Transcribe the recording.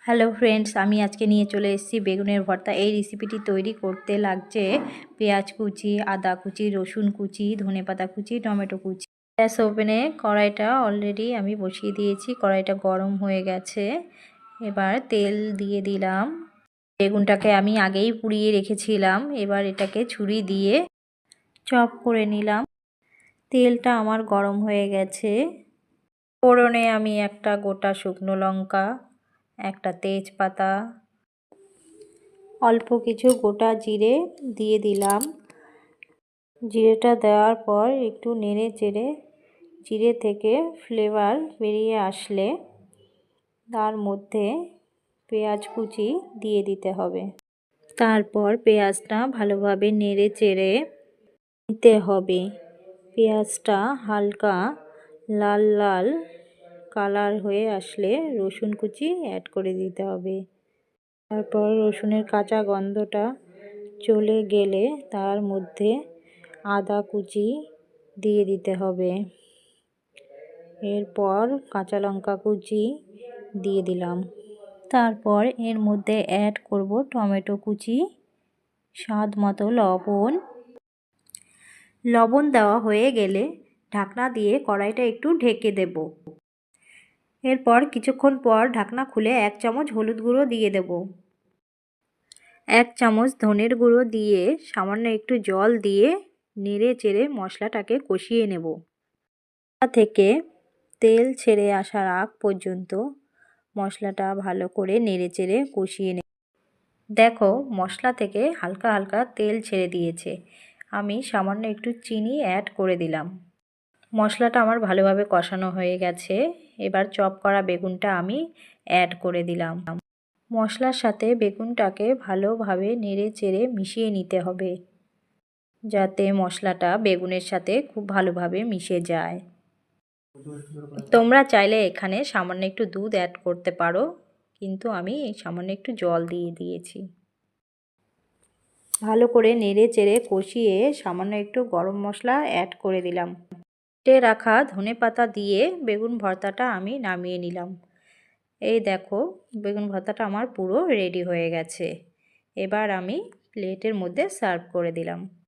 Hello friends, আমি আজকে নিয়ে চলে এসেছি বেগুনের ভর্তা। এই রেসিপিটি তৈরি করতে লাগছে পেঁয়াজ কুচি, আদা কুচি, রসুন কুচি, ধনেপাতা কুচি, টমেটো কুচি। গ্যাস ওভেনে কড়াইটা অলরেডি আমি বসিয়ে দিয়েছি। কড়াইটা গরম হয়ে গেছে। এবার তেল দিয়ে দিলাম। বেগুনটাকে আমি আগেই পুড়িয়ে রেখেছিলাম। এবার এটাকে ছুরি দিয়ে চপ করে নিলাম। তেলটা আমার গরম হয়ে গেছে। ফোড়নে আমি একটা গোটা শুকনো লঙ্কা, একটা তেজপাতা, অল্প কিছু গোটা জিরে দিয়ে দিলাম। জিরেটা দেওয়ার পর একটু নেড়ে চেড়ে জিরে থেকে ফ্লেভার বেরিয়ে আসলে তার মধ্যে পেঁয়াজ কুচি দিয়ে দিতে হবে। তারপর পেঁয়াজটা ভালোভাবে নেড়ে চেড়ে নিতে হবে। পেঁয়াজটা হালকা লাল লাল কালার হয়ে আসলে রসুন কুচি অ্যাড করে দিতে হবে। তারপর রসুনের কাঁচা গন্ধটা চলে গেলে তার মধ্যে আদা কুচি দিয়ে দিতে হবে। এরপর কাঁচা লঙ্কা কুচি দিয়ে দিলাম। তারপর এর মধ্যে অ্যাড করব টমেটো কুচি, স্বাদ মতো লবণ দেওয়া হয়ে গেলে ঢাকনা দিয়ে কড়াইটা একটু ঢেকে দেব। এরপর কিছুক্ষণ পর ঢাকনা খুলে 1 চামচ হলুদ গুঁড়ো দিয়ে দেব। 1 চামচ ধনের গুঁড়ো দিয়ে সামান্য একটু জল দিয়ে নেড়ে চেড়ে মশলাটাকে কষিয়ে নেব। থেকে তেল ছেড়ে আসার আগ পর্যন্ত মশলাটা ভালো করে নেড়ে চেড়ে কষিয়ে নেব। দেখো মশলা থেকে হালকা হালকা তেল ছেড়ে দিয়েছে। আমি সামান্য একটু চিনি অ্যাড করে দিলাম। মশলাটা আমার ভালোভাবে কষানো হয়ে গেছে। এবার চপ করা বেগুনটা আমি অ্যাড করে দিলাম। মশলার সাথে বেগুনটাকে ভালোভাবে নেড়ে চেড়ে মিশিয়ে নিতে হবে, যাতে মশলাটা বেগুনের সাথে খুব ভালোভাবে মিশে যায়। তোমরা চাইলে এখানে সামান্য একটু দুধ অ্যাড করতে পারো, কিন্তু আমি সামান্য একটু জল দিয়ে দিয়েছি। ভালো করে নেড়ে চেড়ে কষিয়ে সামান্য একটু গরম মশলা অ্যাড করে দিলাম। কেটে রাখা ধনেপাতা দিয়ে বেগুন ভর্তাটা আমি নামিয়ে নিলাম। এই দেখো বেগুন ভর্তাটা আমার পুরো রেডি হয়ে গেছে। এবার আমি প্লেটের মধ্যে সার্ভ করে দিলাম।